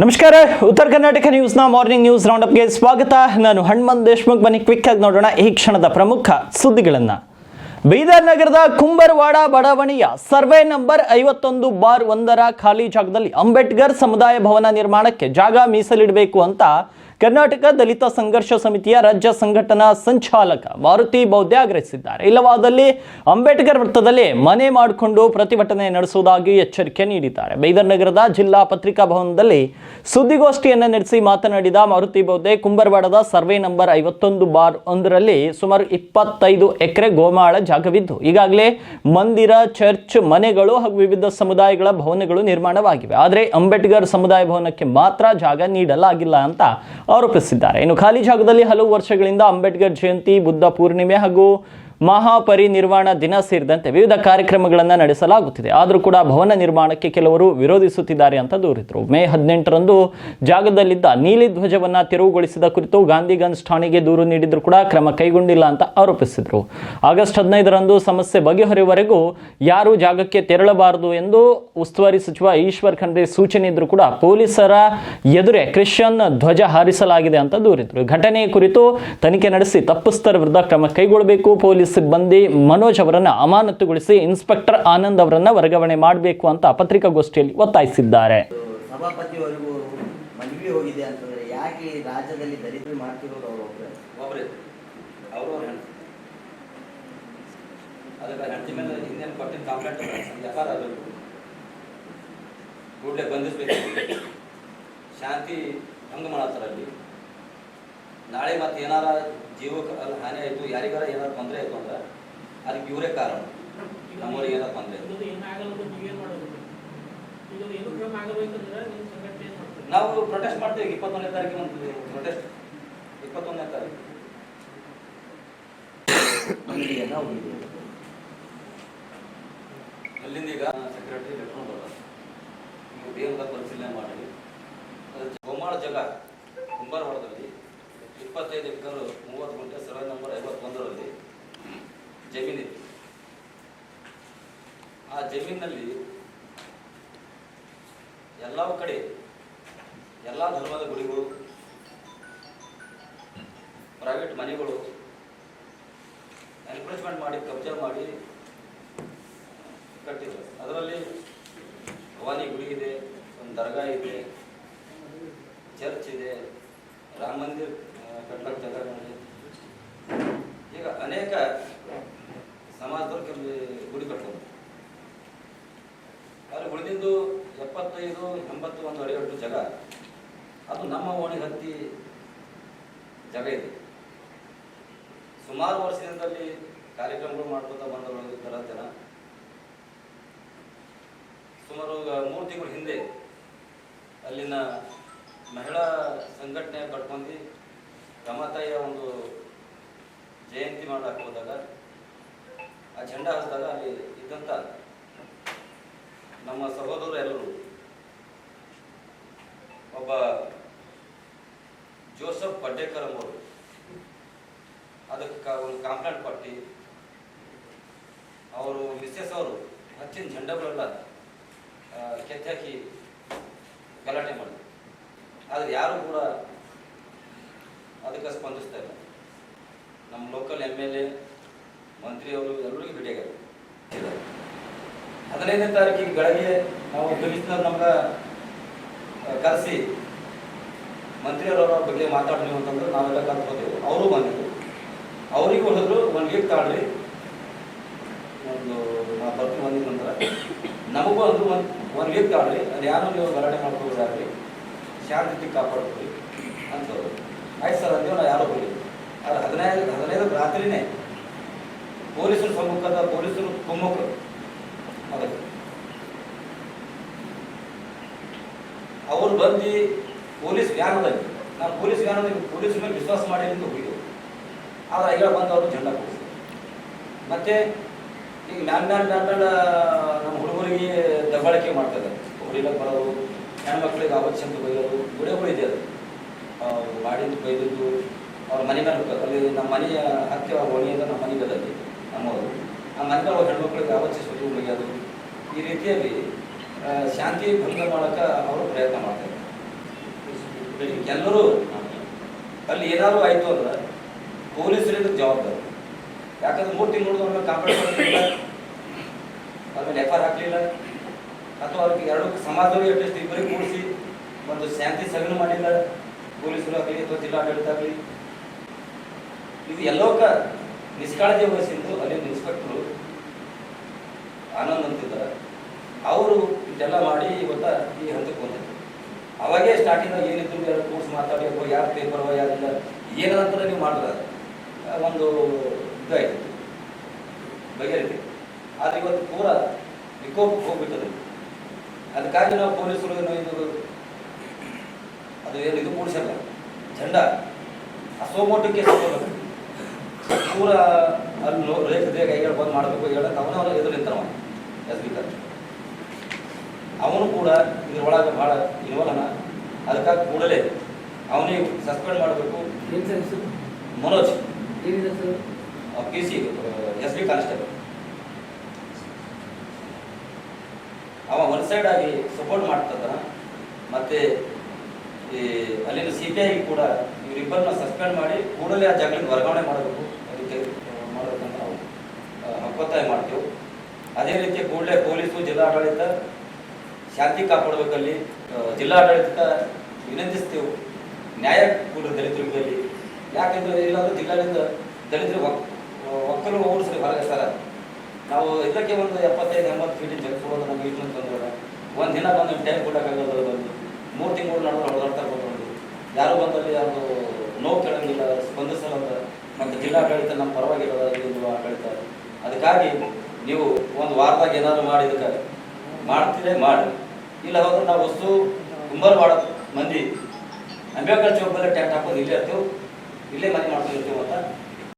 ನಮಸ್ಕಾರ. ಉತ್ತರ Karnataka ನ್ಯೂಸ್ನ morning news ರೌಂಡಪ್ಗೆ ಸ್ವಾಗತ. ನಾನು ಹನುಮಂತ್ ದೇಶಮುಖ್. ಬನ್ನಿ ಕ್ವಿಕ್ ಆಗಿ ನೋಡೋಣ ಈ ಕ್ಷಣದ ಪ್ರಮುಖ ಸುದ್ದಿಗಳನ್ನ. ಬೀದರ್ ನಗರದ ಕುಂಬರವಾಡ ಬಡಾವಣೆಯ ಸರ್ವೆ ನಂಬರ್ 51/1 ಖಾಲಿ ಜಾಗದಲ್ಲಿ ಅಂಬೇಡ್ಕರ್ ಸಮುದಾಯ ಭವನ ನಿರ್ಮಾಣಕ್ಕೆ ಜಾಗ ಮೀಸಲಿಡಬೇಕು ಅಂತ ಕರ್ನಾಟಕ ದಲಿತ ಸಂಘರ್ಷ ಸಮಿತಿಯ ರಾಜ್ಯ ಸಂಘಟನಾ ಸಂಚಾಲಕ ಮಾರುತಿ ಬೌದ್ಧೆ ಆಗ್ರಹಿಸಿದ್ದಾರೆ. ಇಲ್ಲವಾದಲ್ಲಿ ಅಂಬೇಡ್ಕರ್ ವೃತ್ತದಲ್ಲಿ ಮನೆ ಮಾಡಿಕೊಂಡು ಪ್ರತಿಭಟನೆ ನಡೆಸುವುದಾಗಿ ಎಚ್ಚರಿಕೆ ನೀಡಿದ್ದಾರೆ. ಬೀದರ್ ನಗರದ ಜಿಲ್ಲಾ ಪತ್ರಿಕಾ ಭವನದಲ್ಲಿ ಸುದ್ದಿಗೋಷ್ಠಿಯನ್ನು ನಡೆಸಿ ಮಾತನಾಡಿದ ಮಾರುತಿ ಬೌದ್ಧೆ, ಕುಂಬರವಾಡದ ಸರ್ವೆ ನಂಬರ್ 51/1ರಲ್ಲಿ ಸುಮಾರು 25 ಎಕರೆ ಗೋಮಾಳ ಜಾಗವಿದ್ದು ಈಗಾಗಲೇ ಮಂದಿರ, ಚರ್ಚ್, ಮನೆಗಳು ಹಾಗೂ ವಿವಿಧ ಸಮುದಾಯಗಳ ಭವನಗಳು ನಿರ್ಮಾಣವಾಗಿವೆ. ಆದರೆ ಅಂಬೇಡ್ಕರ್ ಸಮುದಾಯ ಭವನಕ್ಕೆ ಮಾತ್ರ ಜಾಗ ನೀಡಲಾಗಿಲ್ಲ ಅಂತ ಆರೋಪಿಸಿದ್ದಾರೆ. ಇನ್ನು ಖಾಲಿ ಜಾಗದಲ್ಲಿ ಹಲವು ವರ್ಷಗಳಿಂದ ಅಂಬೇಡ್ಕರ್ ಜಯಂತಿ, ಬುದ್ಧ ಪೂರ್ಣಿಮೆ ಹಾಗೂ ಮಹಾಪರಿನಿರ್ವಾಣ ದಿನ ಸೇರಿದಂತೆ ವಿವಿಧ ಕಾರ್ಯಕ್ರಮಗಳನ್ನು ನಡೆಸಲಾಗುತ್ತಿದೆ. ಆದರೂ ಕೂಡ ಭವನ ನಿರ್ಮಾಣಕ್ಕೆ ಕೆಲವರು ವಿರೋಧಿಸುತ್ತಿದ್ದಾರೆ ಅಂತ ದೂರಿದರು. ಮೇ 18ರಂದು ಜಾಗದಲ್ಲಿದ್ದ ನೀಲಿ ಧ್ವಜವನ್ನು ತೆರವುಗೊಳಿಸಿದ ಕುರಿತು ಗಾಂಧಿಗಂಜ್ ಠಾಣೆಗೆ ದೂರು ನೀಡಿದ್ರು ಕೂಡ ಕ್ರಮ ಕೈಗೊಂಡಿಲ್ಲ ಅಂತ ಆರೋಪಿಸಿದರು. ಆಗಸ್ಟ್ 15ರಂದು ಸಮಸ್ಯೆ ಬಗೆಹರಿಯುವವರೆಗೂ ಯಾರು ಜಾಗಕ್ಕೆ ತೆರಳಬಾರದು ಎಂದು ಉಸ್ತುವಾರಿ ಸಚಿವ ಈಶ್ವರ್ ಖಂಡ್ರೆ ಸೂಚನೆ ಇದ್ರೂ ಕೂಡ ಪೊಲೀಸರ ಎದುರೇ ಕ್ರಿಶ್ಚಿಯನ್ ಧ್ವಜ ಹಾರಿಸಲಾಗಿದೆ ಅಂತ ದೂರಿದರು. ಘಟನೆಯ ಕುರಿತು ತನಿಖೆ ನಡೆಸಿ ತಪ್ಪಿಸ್ಥರ ವಿರುದ್ಧ ಕ್ರಮ ಕೈಗೊಳ್ಳಬೇಕು. ಪೊಲೀಸ್ ಸಿಬ್ಬಂದಿ ಮನೋಜ್ ಅವರನ್ನು ಅಮಾನತುಗೊಳಿಸಿ ಇನ್ಸ್ಪೆಕ್ಟರ್ ಆನಂದ್ ಅವರನ್ನು ವರ್ಗಾವಣೆ ಮಾಡಬೇಕು ಅಂತ ಪತ್ರಿಕಾಗೋಷ್ಠಿಯಲ್ಲಿ ಒತ್ತಾಯಿಸಿದ್ದಾರೆ. ಸಭಾಪತಿಯವರಿಗೂ ಮನವಿ ಹೋಗಿದೆ ಅಂತಂದ್ರೆ ಯಾಕೆ ರಾಜ್ಯದಲ್ಲಿ ದಲಿತರು ಮಾಡ್ತಿರೋದು ಒಬ್ಬರೇ ಅದಕ್ಕೆ ಹೆಂಡತಿ ಮೇಲೆ ಇನ್ನೇನು ಕೊಟ್ಟಿನ ಕಂಪ್ಲೇಂಟ್ ಎಫ್ಐಆರ್ ಆಗಬೇಕು, ಕೂಡಲೇ ಬಂಧಿಸಬೇಕು. ಶಾಂತಿ ಹಂಗೆ ಮಾಡತ್ತಾರಲ್ಲಿ. ನಾಳೆ ಮತ್ತೆ ಏನಾರ ಜೀವಕ್ಕೆ ಹಾನಿ ಆಯಿತು, ಯಾರಿಗಾರ ಏನಾರು ತೊಂದರೆ ಆಯಿತು ಅಂದ್ರೆ ಅದಕ್ಕೆ ಇವರೇ ಕಾರಣ. ನಮ್ಮೂರಿಗೆ ಏನಾರು ತೊಂದರೆ ನಾವು ಪ್ರೊಟೆಸ್ಟ್ ಮಾಡ್ತೇವೆ. 21ನೇ ತಾರೀಕಿಗೆ ಒಂದು ಪ್ರೊಟೆಸ್ಟ್, 21ನೇ ತಾರೀಕು ಅಲ್ಲಿಂದ ಈಗ ಸೆಕ್ರೆಟರಿ ಲೆಟರ್ ಬರೋದು, ನೀವು ಬೇಗ ಪರಿಶೀಲನೆ ಮಾಡಿ. ಗೋಮಾಳ ಜಾಗ ಕುಂಬರವಾಡದಲ್ಲಿ 25 ಎಕರೆ 30 ಗುಂಟೆ ಸರ್ವೆ ನಂಬರ್ 51ರಲ್ಲಿ ಜಮೀನಿದೆ. ಆ ಜಮೀನಿನಲ್ಲಿ ಎಲ್ಲ ಕಡೆ ಎಲ್ಲ ಧರ್ಮದ ಗುಡಿಗಳು, ಪ್ರೈವೇಟ್ ಮನೆಗಳು ಎನ್ಕ್ರೋಚ್ಮೆಂಟ್ ಮಾಡಿ ಕಬ್ಜಾ ಮಾಡಿ ಕಟ್ಟಿದ್ರು. ಅದರಲ್ಲಿ ಭವಾನಿ ಗುಡಿ ಇದೆ, ಒಂದು ದರ್ಗಾ ಇದೆ, ಚರ್ಚ್ ಇದೆ, ರಾಮ ಮಂದಿರ ಕಟ್ಟಕ್ಕೆ ಜಾಗಗಳಿದೆ. ಈಗ ಅನೇಕ ಸಮಾಜದವ್ರು ಕೆಲವು ಗುಡಿ ಕಟ್ಕೊಂಡು ಆದರೆ ಉಳಿದಿದ್ದು 75-80 ಒಂದು ಅಡಿಗಟ್ಟು ಜಾಗ ಅದು ನಮ್ಮ ಓಣಿಗೆ ಹತ್ತಿ ಜಾಗ ಇದೆ. ಸುಮಾರು ವರ್ಷದಿಂದಲೇ ಕಾರ್ಯಕ್ರಮಗಳು ಮಾಡ್ಕೊತಾ ಬಂದವರು ಥರ ಜನ. ಸುಮಾರು 3 ತಿಂಗಳ ಹಿಂದೆ ಅಲ್ಲಿನ ಮಹಿಳಾ ಸಂಘಟನೆ ಕಟ್ಕೊಂಡು ರಮಾತಾಯಿಯ ಒಂದು ಜಯಂತಿ ಮಾಡಕ್ಕೆ ಹೋದಾಗ ಆ ಜೆಂಡಾ ಹರಿದಾಗ ಅಲ್ಲಿ ಇದ್ದಂಥ ನಮ್ಮ ಸಹೋದರರು ಎಲ್ಲರೂ ಒಬ್ಬ ಜೋಸಫ್ ಪಡ್ಡೇಕರ್ ಅವರು ಅದಕ್ಕೆ ಒಂದು ಕಂಪ್ಲೇಂಟ್ ಕೊಟ್ಟು ಅವರು ಮಿಸ್ಸೆಸ್ ಅವರು ಹಚ್ಚಿನ ಜೆಂಡಗಳೆಲ್ಲ ಕೆತ್ತಾಕಿ ಗಲಾಟೆ ಮಾಡಿದ್ರು. ಆದರೆ ಯಾರು ಕೂಡ ಅದಕ್ಕೆ ಸ್ಪಂದಿಸ್ತಾ ಇಲ್ಲ. ನಮ್ಮ ಲೋಕಲ್ MLA ಮಂತ್ರಿಯವರು ಎಲ್ಲರಿಗೂ ಭೇಟಿಯಾಗಿದ್ದಾರೆ. 15ನೇ ತಾರೀಕಿಗೆ ಬೆಳಗ್ಗೆ ನಾವು ಕಮಿಷನರ್ ನಮ್ಗೆ ಕರೆಸಿ ಮಂತ್ರಿಯವರ ಬಗ್ಗೆ ಮಾತಾಡ್ತೀವಿ ಅಂತಂದ್ರೆ ನಾವೆಲ್ಲ ಕರೆದು ಹೋದೆವು. ಅವರು ಬಂದಿದ್ರು. ಅವರಿಗೂ ಹೇಳಿದ್ರು 1 ವೀಕ್ ತಾಳ್ರಿ, ಒಂದು ನಾ ಬರ್ತೀನಿ ಬಂದಿದ್ದ ನಂತರ ನಮಗೂ ಅಂದ್ರು 1 ವೀಕ್ ತಾಳ್ರಿ, ಅದು ಯಾರು ನೀವು ಗಲಾಟೆ ಮಾಡ್ಕೋಬೋದಾಗ್ರಿ, ಶಾಂತಿ ಕಾಪಾಡ್ತೀವಿ ಅಂತವ್ರು. ಆಯ್ತು ಸರ್ ಅಂದೇವು. ನಾವು ಯಾರೋ ಹೋಗಿ ಆದರೆ 15 ರಾತ್ರಿನೇ ಪೊಲೀಸರ ಸಮ್ಮುಖದ ಪೊಲೀಸರು ಕುಮ್ಮಕ್ಕು ಅದಕ್ಕೆ ಅವರು ಬಂದು ಪೊಲೀಸ್ ವ್ಯಾನದಲ್ಲಿ ನಾವು ಪೊಲೀಸ್ ವ್ಯಾನದಲ್ಲಿ ಪೊಲೀಸ್ ಮೇಲೆ ವಿಶ್ವಾಸ ಮಾಡಿ ಅಂತ ಹೋಗಿದ್ದೆವು. ಆದರೆ ಈಗ ಬಂದು ಅವರು ಜೆಂಡಾ ಕೊಡಿಸಿ ಮತ್ತೆ ಈಗ ಮ್ಯಾಲ್ ನಮ್ಮ ಹುಡುಗರಿಗೆ ದಬ್ಬಾಳಿಕೆ ಮಾಡ್ತಾರೆ. ಹೊಡಿಲಕ್ಕೆ ಬರೋದು, ಹೆಣ್ಮಕ್ಳಿಗೆ ಅವಶ್ಯಕ ಬೈಯೋದು, ಗುಡೆಗಳು ಇದೆ. ಅದು ಮಾಡಿದ್ದು ಬೈದಿದ್ದು ಅವ್ರ ಮನೆ ಮೇಲೆ ಹೋಗ್ತಾರೆ. ಅಲ್ಲಿ ನಮ್ಮ ಮನೆಯ ಹತ್ತಿರ ಓಣಿಯಿಂದ ನಮ್ಮ ಮನೆಗಳಲ್ಲಿ ನಮ್ಮವರು ಆ ಮನೆಗಳ ಹೆಣ್ಮಕ್ಳಿಗೆ ಅವಶ್ಯ ಬೈಯೋದು, ಈ ರೀತಿಯಲ್ಲಿ ಶಾಂತಿ ಭಂಗ ಮಾಡೋಕ್ಕೆ ಅವರು ಪ್ರಯತ್ನ ಮಾಡ್ತಾರೆ. ಎಲ್ಲರೂ ಅಲ್ಲಿ ಏನಾದ್ರು ಆಯಿತು ಅಂದ್ರೆ ಪೊಲೀಸರಿಗೆ ಜವಾಬ್ದಾರಿ. ಯಾಕಂದ್ರೆ 3 ತಿಂಗಳು ಅವ್ರ ಕಂಪ್ಲೇಂಟ್ ಮಾಡಲಿಲ್ಲ, ಆಮೇಲೆ FIR ಹಾಕಲಿಲ್ಲ, ಅಥವಾ ಅವ್ರಿಗೆ ಎರಡು ಸಮಾಜದವ್ರಿಗೆ ಅಟ್ಲೀಸ್ಟ್ ಇಬ್ಬರಿಗೆ ಕೂಡಿಸಿ ಒಂದು ಶಾಂತಿ ಸಭೆನೂ ಮಾಡಿಲ್ಲ, ಪೊಲೀಸರು ಆಗಲಿ ಅಥವಾ ಜಿಲ್ಲಾಡಳಿತ ಆಗಲಿ. ಇದು ಎಲ್ಲೋಕ ನಿಷ್ಕಾಳಜಿ ವಹಿಸಿದ್ದು ಅಲ್ಲಿ ಇನ್ಸ್ಪೆಕ್ಟರು ಆನಂದ್ ಅಂತಿದ್ದಾರೆ. ಅವರು ಇದೆಲ್ಲ ಮಾಡಿ ಇವತ್ತ ಈ ಹಂತಕ್ಕೆ ಬಂದಿದ್ರು. ಅವಾಗೇ ಸ್ಟಾರ್ಟಿಂಗ್ ಏನಿದ್ರು ಯಾರು ಕೂರ್ಸ್ ಮಾತಾಡಿ ಅಥವಾ ಯಾರು ಪೇಪರ್ ಯಾರಿಲ್ಲ ಏನಂತ ನೀವು ಮಾಡಿದ್ರೆ ಒಂದು ಇದಾಯ್ತು, ಬಗೆಹರಿತು. ಆದರೆ ಇವತ್ತು ಪೂರ ವಿಕೋಪಕ್ಕೆ ಹೋಗ್ಬಿಟ್ಟದೆ. ಅದಕ್ಕಾಗಿ ನಾವು ಪೊಲೀಸರು ಇದು ಅದು ಏನು ಇದು ಕೂಡಿಸಲ್ಲ, ಜೆಂಡ ಅಸೋಮೋಟಕ್ಕೆ ಸೋಬೇಕು, ಪೂರ ಅಲ್ಲಿ ರೇಖೆ ಕೈಗಳು ಬಂದು ಮಾಡಬೇಕು ಹೇಳಕ್ಕೆ ಅವನ ಎದುರು ನಿಂತವ SB ಕರ್. ಅವನು ಕೂಡ ಇದ್ರೊಳಗೆ ಭಾಳ ಇನ್ವಾಲ್ವ್. ಅದಕ್ಕಾಗಿ ಕೂಡಲೇ ಅವನಿಗೆ ಸಸ್ಪೆಂಡ್ ಮಾಡಬೇಕು. Manoj PC SB constable. ಅವ ಒನ್ ಸೈಡ್ ಆಗಿ ಸಪೋರ್ಟ್ ಮಾಡ್ತದ. ಮತ್ತೆ ಈ ಅಲ್ಲಿನ CPI ಕೂಡ ಇವರಿಬ್ಬರನ್ನ ಸಸ್ಪೆಂಡ್ ಮಾಡಿ ಕೂಡಲೇ ಆ ಜಾಗಕ್ಕೆ ವರ್ಗಾವಣೆ ಮಾಡಬೇಕು, ಅದಕ್ಕೆ ಮಾಡಬೇಕಂತ ನಾವು ಒತ್ತಾಯ ಮಾಡ್ತೇವೆ. ಅದೇ ರೀತಿ ಕೂಡಲೇ ಪೊಲೀಸು ಜಿಲ್ಲಾಡಳಿತ ಶಾಂತಿ ಕಾಪಾಡಬೇಕಲ್ಲಿ. ಜಿಲ್ಲಾಡಳಿತ ವಿನಂತಿಸ್ತೇವೆ, ನ್ಯಾಯ ಕೂಡ ದಲಿತರಲ್ಲಿ. ಯಾಕೆಂದರೆ ಇಲ್ಲಾಂದ್ರೆ ಜಿಲ್ಲಾದಿಂದ ದಲಿತರು ಒಕ್ಕಲು ಓಡಿಸ್ರಿ ಹೊರಗೆ ಸರ. ನಾವು ಇದಕ್ಕೆ ಒಂದು 75-80 ಫೀಟಿನ ಜಗ ಕೊಡೋದು ನಮ್ಗೆ ಇಟ್ಟು ತಂದ್ರೆ ಒಂದು ದಿನ ಬಂದು ಟೈಮ್ ಕೊಡೋಕ್ಕಾಗಲ್ಲ. ಬಂದು 3 ತಿಂಗಳು ನಡೆದ್ರೆ ಹೊಡೆದಾಡ್ತಾ ಬಂದು ಯಾರು ಬಂದಲ್ಲಿ ಅದು ನೋವು ಕೇಳಂಗಿಲ್ಲ, ಸ್ಪಂದಿಸಲ್ಲ. ಮತ್ತು ಜಿಲ್ಲಾಡಳಿತ ನಮ್ಮ ಪರವಾಗಿರೋದು ಆಡಳಿತ. ಅದಕ್ಕಾಗಿ ನೀವು ಒಂದು ವಾರದಾಗ ಏನಾದ್ರು ಮಾಡಿ ಇದಕ್ಕೆ ಮಾಡ್ತೀರೇ ಮಾಡಿ, ಇಲ್ಲ ಹೋದ್ರೆ ನಾವು ವಸ್ತು ಕುಂಬಾರ ಮಾಡೋ ಮಂದಿ ಅಂಬೇಡ್ಕರ್ ಚೌಕದಲ್ಲೇ ಟ್ಯಾಕ್ಟ್ ಹಾಕೋದು ಇಲ್ಲೇ ಇರ್ತೇವೆ, ಇಲ್ಲೇ ಮನೆ ಮಾಡ್ಕೊಂಡಿರ್ತೀವಿ ಅಂತ